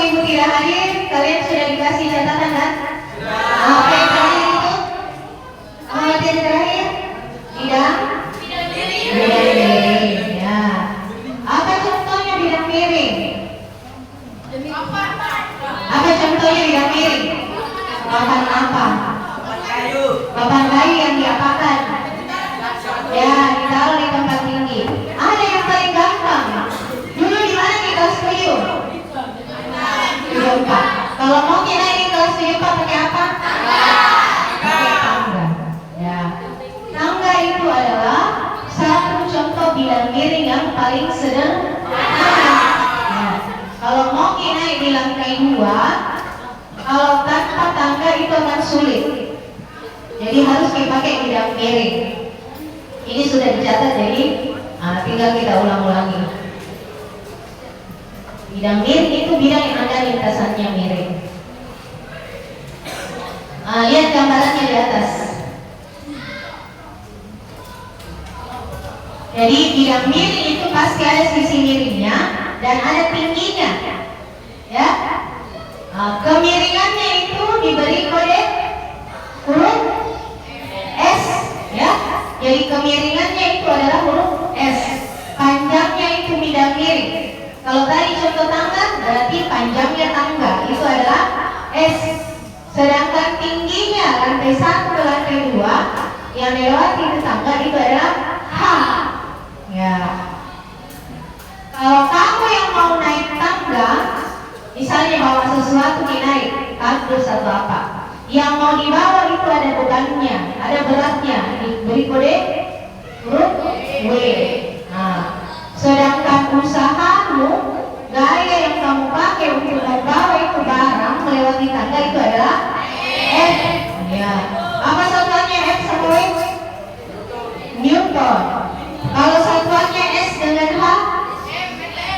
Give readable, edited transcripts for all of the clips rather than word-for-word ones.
ibu tidak hadir, kalian sudah dikasih catatan kan? Apa yang terakhir itu? Apa materi terakhir? Bidang miring. Ya. Apa contohnya bidang miring? Apa contohnya bidang miring? Papan apa? Papan kayu yang diapakan? Ya, ditaruh di tempat tinggi. Ada yang paling gampang. Dulu di mana di kelas 7? Di 4. Kalau mau kita di kelas 7 pakai apa? Pakai tangga. Ya. Tangga itu adalah satu contoh bidang miring yang paling sederhana. Ya. Kalau mau kita naik di lantai 2, kalau tanpa tangga itu akan sulit. Jadi harus dipakai bidang miring. Ini sudah dicatat, jadi tinggal kita ulang-ulangi. Bidang miring itu bidang yang ada lintasannya miring. Lihat gambarannya di atas. Jadi bidang miring itu pasti ada sisi miringnya dan ada tingginya. Ya. Kemiringannya itu diberi kode huruf S, ya. Jadi kemiringannya itu adalah huruf S. Panjangnya itu bidang miring. Kalau tadi contoh tangga, berarti panjangnya tangga itu adalah S. Sedangkan tingginya lantai 1 ke lantai 2 yang melewati itu tangga itu adalah H. Ya. Kalau kamu yang mau naik tangga, misalnya bawa sesuatu naik, kardus atau apa, yang mau dibawa itu ada bebannya, ada beratnya, diberi kode huruf W. Sedangkan usahamu, gaya yang kamu pakai untuk membawa itu barang melewati tangga itu adalah F. Ya. Apa satuannya F sama W? Newton. Kalau satuannya S dengan H?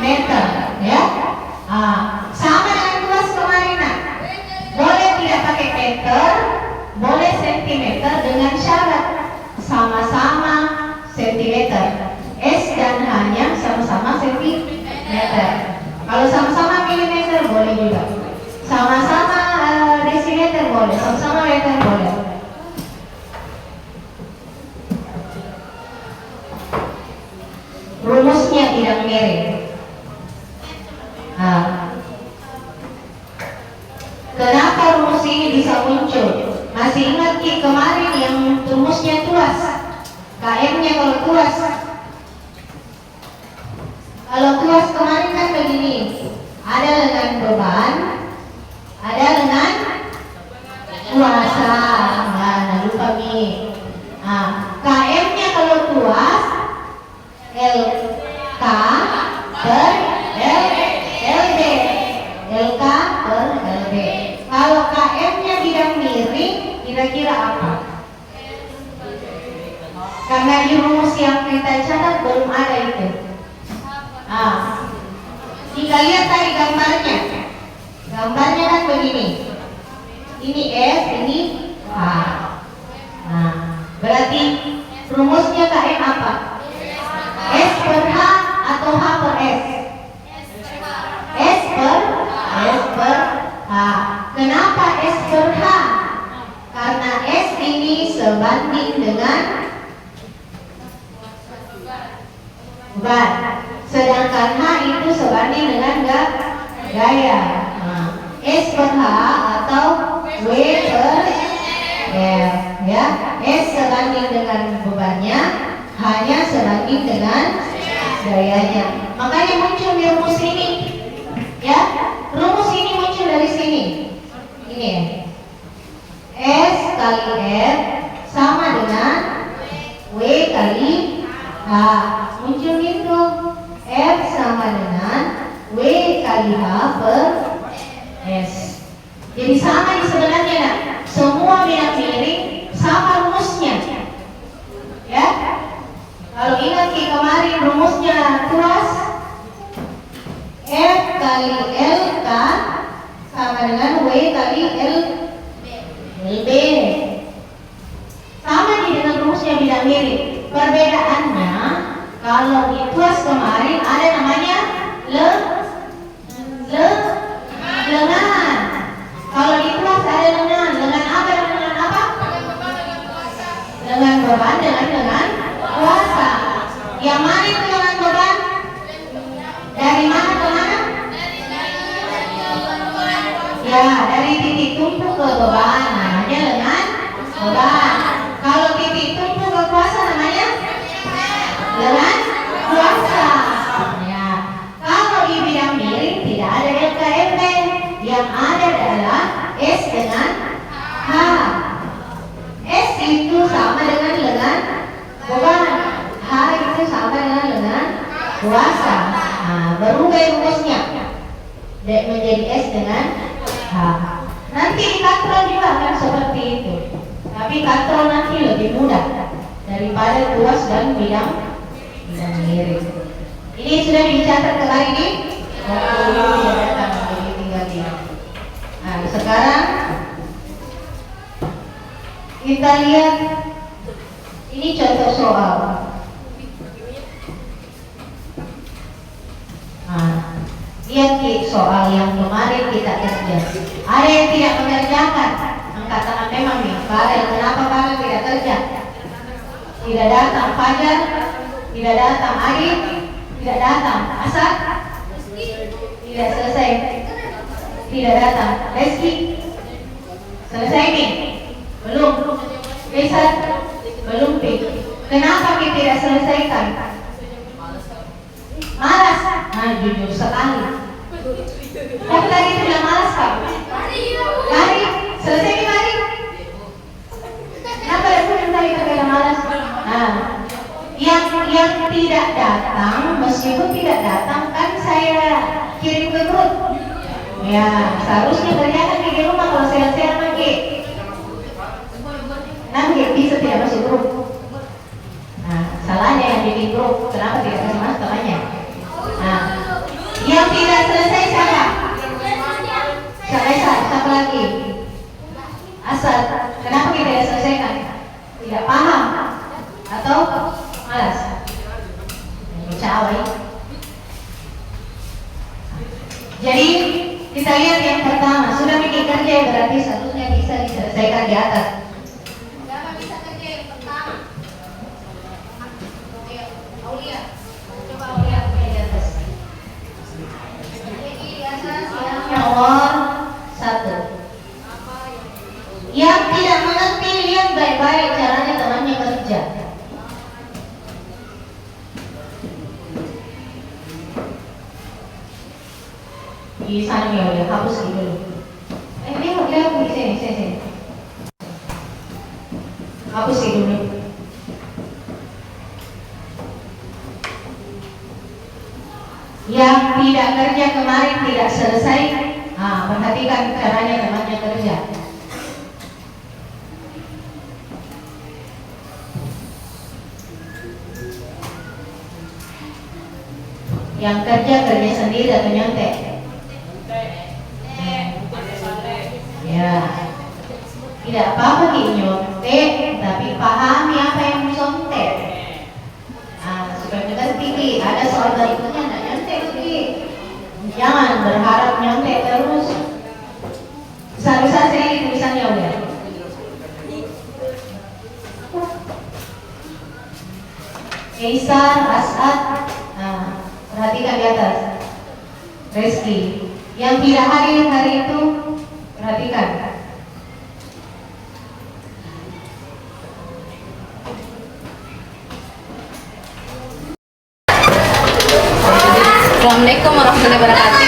Meter. Ya. Sama dengan tuas kemarin. Boleh tidak pakai meter, boleh sentimeter dengan syarat sama-sama sentimeter. S dan H-nya sama-sama sentimeter. Kalau sama-sama milimeter boleh juga. Sama-sama desimeter boleh, sama-sama meter boleh. Rumusnya tidak miring. Kenapa rumus ini bisa muncul? Masih ingat Ki kemarin yang rumusnya tuas? KM-nya kalau tuas. Kalau tuas kemarin kan begini. Ada dengan beban, ada dengan kuasa. Nah, lupa Mi. KM-nya kalau tuas LK per LB. LK per LB. Kalau KM-nya bidang miring, kira-kira apa? Karena di rumus yang kita catat belum ada itu. Jika lihat tadi gambarnya. Gambarnya kan begini. Ini F, ini H. Berarti rumusnya KM apa? S per H atau H per S? S per H. Kenapa S per H? Karena S ini sebanding dengan beban. Sedangkan H itu sebanding dengan gaya. S per H atau W per F, ya. S sebanding dengan bebannya, H-nya sebanding dengan gayanya. Makanya muncul di rumus ini, ya. Rumus ini muncul dari sini. Ini ya. S kali F sama dengan W kali H. Muncul gitu. F sama dengan W kali H per S. Jadi sama di sebenarnya, nah. Semua bidang miring sama rumusnya. Ya. Kalau ingat Ki kemarin rumusnya tuas, F kali LK sama dengan W kali LB. Sama di dengan rumusnya bidang miring. Perbedaannya, kalau di tuas kemarin ada namanya Ya, dari titik tumpu ke beban namanya lengan beban. Kalau titik tumpu ke kuasa namanya lengan kuasa. Ya. Kalau di bidang miring tidak ada LKMP, yang ada adalah S dengan H. S itu sama dengan lengan beban, H itu sama dengan lengan kuasa. Nah, berubah rumusnya menjadi S dengan H. Nanti di katron juga akan seperti itu, tapi katron nanti lebih mudah daripada tuas dan bidang miring. Ini sudah dicatat kembali di jadi tinggal di. Nah, sekarang kita lihat ini contoh soal. Nah, lihat soal yang kemarin kita kerja. Ada yang tidak mengerjakan. Angkat tangan memang nih. Farel, kenapa Farel tidak kerja? Tidak datang. Fajar tidak datang. Adit tidak datang. Asad tidak selesai. Tidak datang. Reski selesai nih? Belum. Besar belum. Kenapa kita tidak selesaikan? Malas. Nah, jujur sekali. Tapi tadi itu bilang malas kan? Mari, selesai nih mari. Kenapa ada pun tadi terkadang malas? Nah, yang tidak datang, meskipun tidak datang kan saya kirim ke grup. Ya, seharusnya kerjakan di rumah kalau sehat-sehat lagi. Nanti bisa tidak masuk grup. Nah, salahnya yang bikin grup, kenapa tidak kasih masuk namanya? Nah, yang tidak selesai siapa? Siapa lagi? Asal. Kenapa kita tidak selesaikan? Tidak paham atau malas? Cawai. Jadi kita lihat yang pertama, sudah bikin kerja berarti seharusnya bisa diselesaikan di atas. Siapa bisa kerja yang pertama? Aulia. Coba Aulia di atas. Nomor 1. Yang tidak mengerti, lihat baik-baik caranya temannya kerja. Di sana ya udah hapus dulu. Lihat di sini. Hapus dulu. Yang tidak kerja kemarin tidak selesai. Perhatikan caranya temannya kerja. Yang kerja sendiri atau nyontek? Ya, tidak apa-apa nyontek, tapi pahami apa yang disontek. Supaya kita tinggi. Ada soal berikutnya nggak nyontek sih. Jangan berharap nyontek terus. Bisa-bisa saya tulisannya udah. Kaisar, Asad. Perhatikan di atas. Reski. Yang tidak hadir hari itu, perhatikan. Assalamualaikum warahmatullahi wabarakatuh.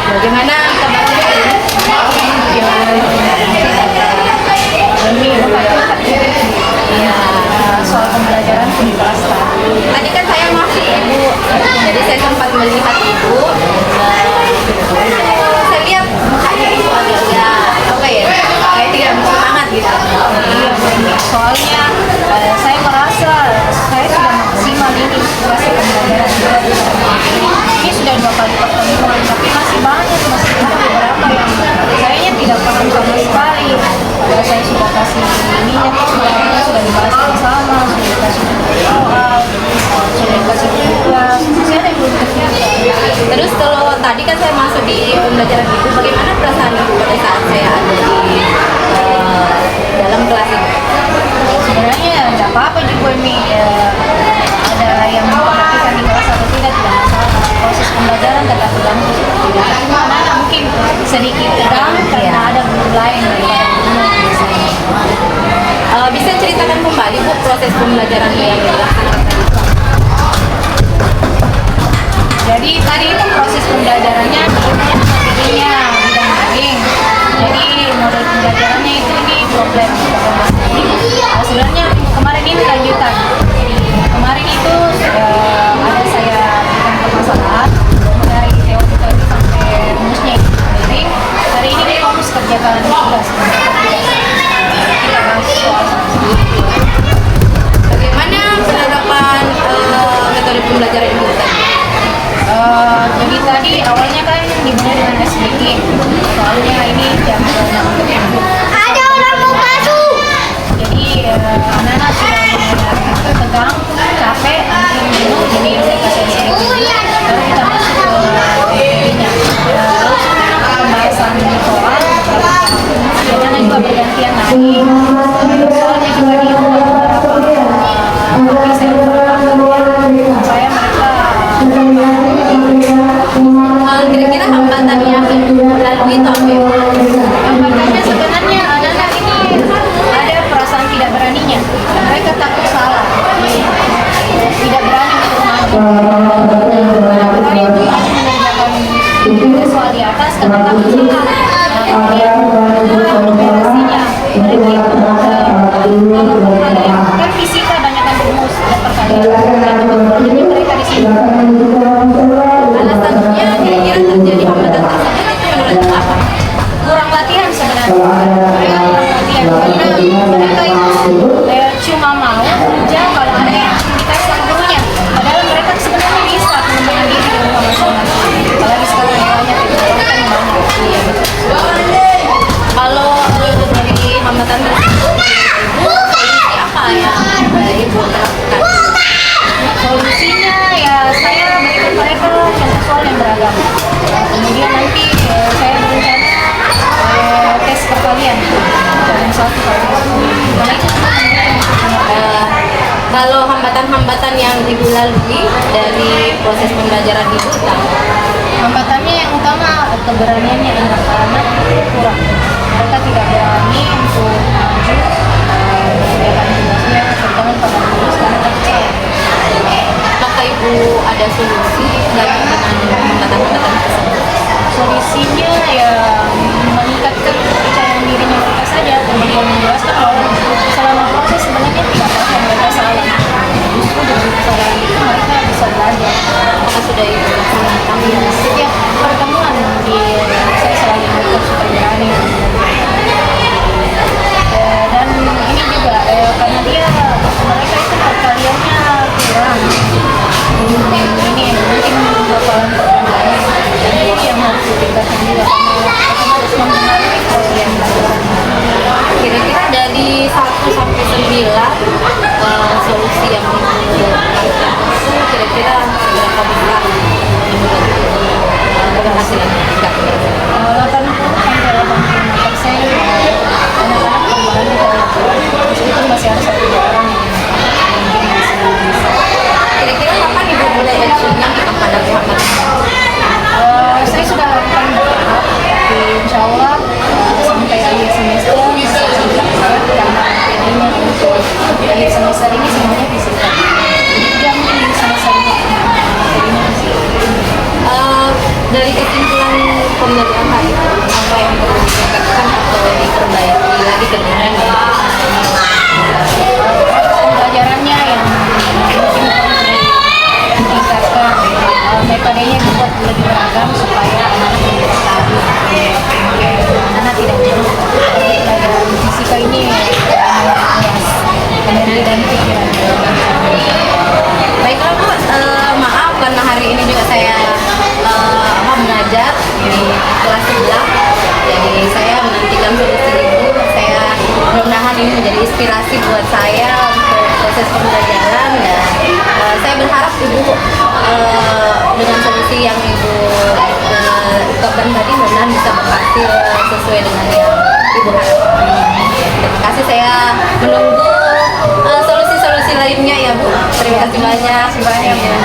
Bagaimana kabarnya? Ya, soal pembelajaran di kelas. Tadi kan saya masuk Ibu, jadi saya sempat melihat Ibu. Saya lihat mukanya Ibu agak apa ya? Kayak tidak semangat gitu. Soalnya saya merasa saya sudah maksimal ini proses pembelajaran ini sudah 2 kali pertemuan, tapi masih banyak, masih ada beberapa yang sayanya tidak paham sama sekali. Padahal saya sudah kasih minyak, sudah dibahas sama, sudah dikasih soal, sudah dikasih tugas, masih ada yang belum terjadi. Terus kalau tadi kan saya masuk di pembelajaran itu, bagaimana perasaan Ibu pada saat saya ada di dalam kelas itu? Sebenarnya tidak apa-apa juga ini, ada yang memperhatikan di kelas atau tidak masalah. Proses pembelajaran tetap berlangsung seperti pembelajaran yang dilaksanakan tadi. Jadi tadi itu proses pembelajarannya materinya bidang daring. Jadi model pembelajarannya itu ini problem. Sebenarnya kemarin ini lanjutan. Kemarin itu ada saya berikan permasalahan dari teori sampai rumusnya itu sendiri. Hari ini kita harus kerjakan tugas. Kita bahas soal Bagaimana penerapan metode pembelajaran ibu tadi? jadi tadi awalnya kan dimulai dengan SBG. Soalnya ini jam Ada orang mau masuk. jadi anak-anak sudah mulai tegang, capek, mungkin jenuh, jadi mereka kasih SBG. Baru kita masuk ke materinya. Terus pembahasan soal, kadang juga bergantian lagi. Soalnya juga diubah beberapa desain supaya mereka Kira-kira hambatan yang dilalui itu apa ya? Makanya sebenarnya anak-anak ini ada perasaan tidak beraninya. Mereka takut salah, tidak berani untuk maju. Makanya itu aku mengerjakan soal di atas karena takut salah. Kemudian operasinya mereka itu kan fisika banyak kan rumus dan perkalian. Jadi mereka di sini. Alasannya kira-kira terjadi hambatan tersebut itu menurut apa? Kurang latihan sebenarnya. Mereka kurang latihan karena mereka itu cuma mau kerja kalau ada yang dikasih sama gurunya. Padahal mereka sebenarnya bisa mengembangkan diri di rumah masing-masing. Apalagi sekarang yang banyak itu orang kan yang banyak. Kalau dari hambatan tersebut, solusi apa yang ibu terapkan? Solusinya ya saya berikan mereka contoh soal yang beragam. Kemudian nanti saya berencana tes perkalian dan satu kali. Karena itu Kalau hambatan-hambatan yang ibu lalui dari proses pembelajaran ibu tadi? hambatannya yang utama keberaniannya anak-anak kurang. Mereka tidak berani untuk maju mengerjakan tugasnya terutama pada lulus karena takut salah. Apakah ibu ada solusi bagi dengan hambatan-hambatan tersebut? Solusinya ya meningkatkan kepercayaan dirinya mereka saja, kemudian menjelaskan bahwa selama proses sebenarnya tidak apa mereka salah. Justru dari kesalahan itu mereka bisa belajar. Apakah sudah ibu laksanakan? Setiap pertemuan di saya selalu mereka supaya berani. Dan ini juga karena dia mereka itu perkaliannya kurang. Ini mungkin bakalan perkembangan dan ini yang harus ditingkatkan juga karena harus mempengaruhi perkalian pelajaran. Kira-kira dari 1 sampai 9 solusi yang ibu lakukan itu kira-kira berapa besar keberhasilan tingkat? 80 sampai 85% anak-anak perkembangan kita meskipun masih ada satu dua orang yang mungkin masih bisa. Kira-kira kapan ibu mulai actionnya kepada pihak masyarakat? Saya sudah lakukan bertahap, tapi insya Allah sampai akhir semester bisa dilaksanakan karena jadinya untuk akhir semester ini semuanya bisa jadi tidak mungkin di semester ini materinya bisa. Dari kesimpulan pembelajaran hari ini, apa yang perlu ditingkatkan atau diperbaiki lagi ke depannya? Pembelajarannya yang mungkin perlu ditingkatkan, metodenya dibuat lebih beragam supaya anak-anak lebih tertarik. Anak-anak tidak jenuh. Pelajaran fisika ini luas energi dan pikiran. Baiklah Bu, maaf karena hari ini juga saya mengajar di kelas 11. Jadi saya menantikan solusi ibu. Saya mudah-mudahan ini menjadi inspirasi buat saya untuk proses pembelajaran dan saya berharap ibu dengan solusi yang ibu ungkapkan tadi mudah-mudahan bisa berhasil sesuai dengan yang ibu harapkan. Terima kasih, saya menunggu solusi-solusi lainnya ya Bu. Terima kasih banyak. Terima kasih banyak.